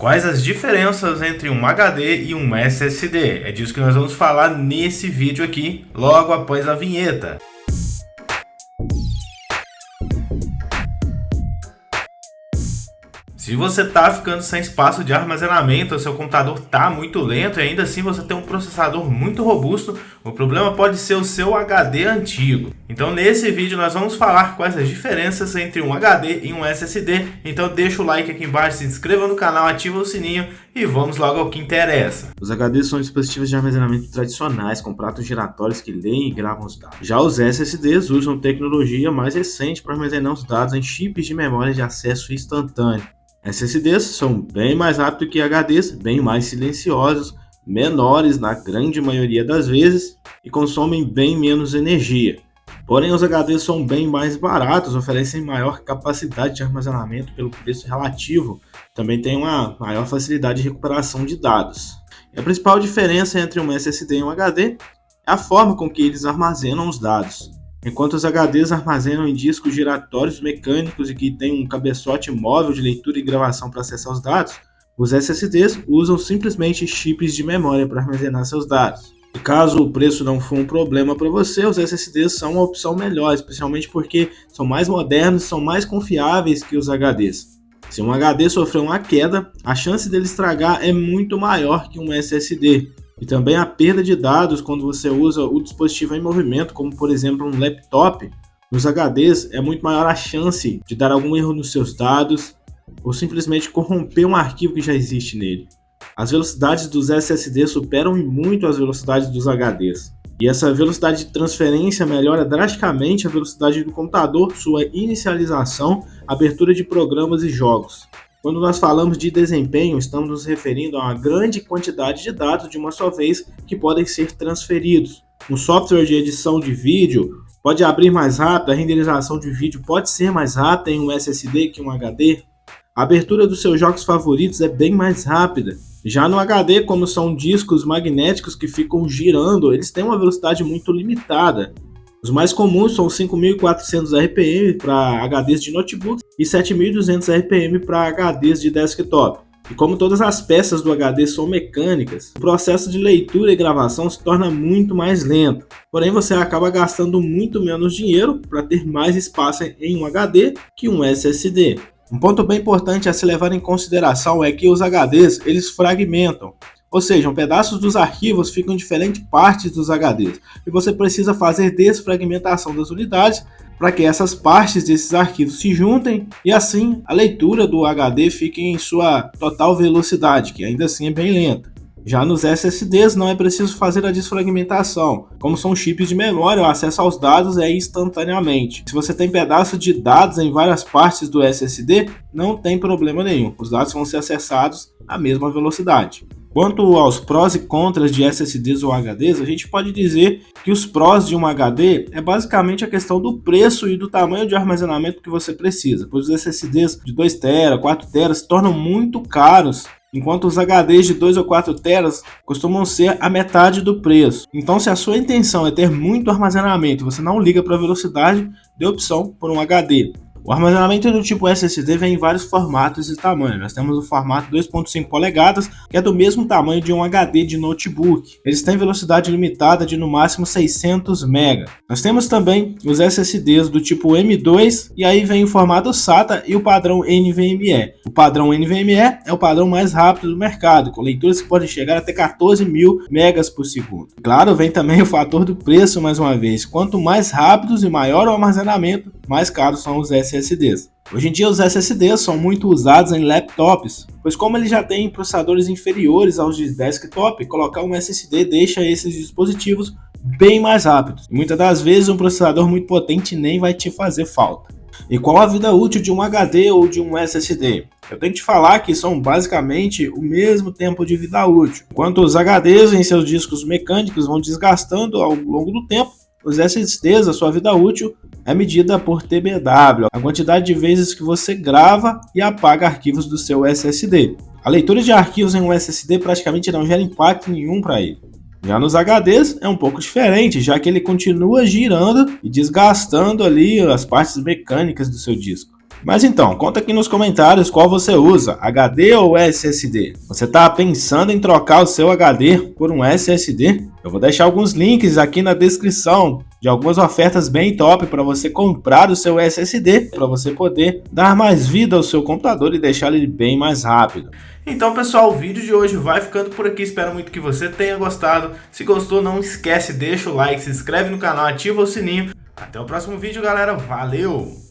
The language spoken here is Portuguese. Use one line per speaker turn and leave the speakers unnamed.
Quais as diferenças entre um HD e um SSD? É disso que nós vamos falar nesse vídeo aqui, logo após a vinheta. Se você está ficando sem espaço de armazenamento, o seu computador está muito lento e ainda assim você tem um processador muito robusto, o problema pode ser o seu HD antigo. Então nesse vídeo nós vamos falar quais as diferenças entre um HD e um SSD. Então deixa o like aqui embaixo, se inscreva no canal, ativa o sininho e vamos logo ao que interessa.
Os HDs são dispositivos de armazenamento tradicionais, com pratos giratórios que leem e gravam os dados. Já os SSDs usam tecnologia mais recente para armazenar os dados em chips de memória de acesso instantâneo. SSDs são bem mais rápidos que HDs, bem mais silenciosos, menores na grande maioria das vezes e consomem bem menos energia. Porém, os HDs são bem mais baratos, oferecem maior capacidade de armazenamento pelo preço relativo, também tem uma maior facilidade de recuperação de dados. E a principal diferença entre um SSD e um HD é a forma com que eles armazenam os dados. Enquanto os HDs armazenam em discos giratórios mecânicos e que têm um cabeçote móvel de leitura e gravação para acessar os dados, os SSDs usam simplesmente chips de memória para armazenar seus dados. E caso o preço não for um problema para você, os SSDs são uma opção melhor, especialmente porque são mais modernos e são mais confiáveis que os HDs. Se um HD sofrer uma queda, a chance dele estragar é muito maior que um SSD. E também a perda de dados quando você usa o dispositivo em movimento, como por exemplo um laptop. Nos HDs é muito maior a chance de dar algum erro nos seus dados ou simplesmente corromper um arquivo que já existe nele. As velocidades dos SSDs superam muito as velocidades dos HDs. E essa velocidade de transferência melhora drasticamente a velocidade do computador, sua inicialização, abertura de programas e jogos. Quando nós falamos de desempenho, estamos nos referindo a uma grande quantidade de dados de uma só vez que podem ser transferidos. Um software de edição de vídeo pode abrir mais rápido, a renderização de vídeo pode ser mais rápida em um SSD que um HD. A abertura dos seus jogos favoritos é bem mais rápida. Já no HD, como são discos magnéticos que ficam girando, eles têm uma velocidade muito limitada. Os mais comuns são 5.400 RPM para HDs de notebook e 7.200 RPM para HDs de desktop. E como todas as peças do HD são mecânicas, o processo de leitura e gravação se torna muito mais lento. Porém, você acaba gastando muito menos dinheiro para ter mais espaço em um HD que um SSD. Um ponto bem importante a se levar em consideração é que os HDs eles fragmentam. Ou seja, pedaços dos arquivos ficam em diferentes partes dos HDs e você precisa fazer desfragmentação das unidades para que essas partes desses arquivos se juntem e assim a leitura do HD fique em sua total velocidade, que ainda assim é bem lenta. Já nos SSDs não é preciso fazer a desfragmentação, como são chips de memória, o acesso aos dados é instantaneamente. Se você tem pedaços de dados em várias partes do SSD, não tem problema nenhum, os dados vão ser acessados à mesma velocidade. Quanto aos prós e contras de SSDs ou HDs, a gente pode dizer que os prós de um HD é basicamente a questão do preço e do tamanho de armazenamento que você precisa, pois os SSDs de 2 TB, 4 TB se tornam muito caros, enquanto os HDs de 2 ou 4 TB costumam ser a metade do preço. Então, se a sua intenção é ter muito armazenamento e você não liga para a velocidade, dê opção por um HD. O armazenamento do tipo SSD vem em vários formatos e tamanhos. Nós temos o formato 2.5 polegadas, que é do mesmo tamanho de um HD de notebook. Eles têm velocidade limitada de no máximo 600 MB. Nós temos também os SSDs do tipo M2, e aí vem o formato SATA e o padrão NVMe. O padrão NVMe é o padrão mais rápido do mercado, com leituras que podem chegar até 14.000 megas por segundo. Claro, vem também o fator do preço mais uma vez. Quanto mais rápidos e maior o armazenamento, mais caros são os SSDs. Hoje em dia os SSDs são muito usados em laptops, pois como eles já têm processadores inferiores aos de desktop, colocar um SSD deixa esses dispositivos bem mais rápidos. E muitas das vezes um processador muito potente nem vai te fazer falta. E qual a vida útil de um HD ou de um SSD? Eu tenho que te falar que são basicamente o mesmo tempo de vida útil. Enquanto os HDs em seus discos mecânicos vão desgastando ao longo do tempo, os SSDs, a sua vida útil, é medida por TBW, a quantidade de vezes que você grava e apaga arquivos do seu SSD. A leitura de arquivos em um SSD praticamente não gera impacto nenhum para ele. Já nos HDs é um pouco diferente, já que ele continua girando e desgastando ali as partes mecânicas do seu disco. Mas então, conta aqui nos comentários qual você usa, HD ou SSD? Você está pensando em trocar o seu HD por um SSD? Eu vou deixar alguns links aqui na descrição de algumas ofertas bem top para você comprar o seu SSD, para você poder dar mais vida ao seu computador e deixar ele bem mais rápido.
Então pessoal, o vídeo de hoje vai ficando por aqui, espero muito que você tenha gostado. Se gostou, não esquece, deixa o like, se inscreve no canal, ativa o sininho. Até o próximo vídeo, galera, valeu!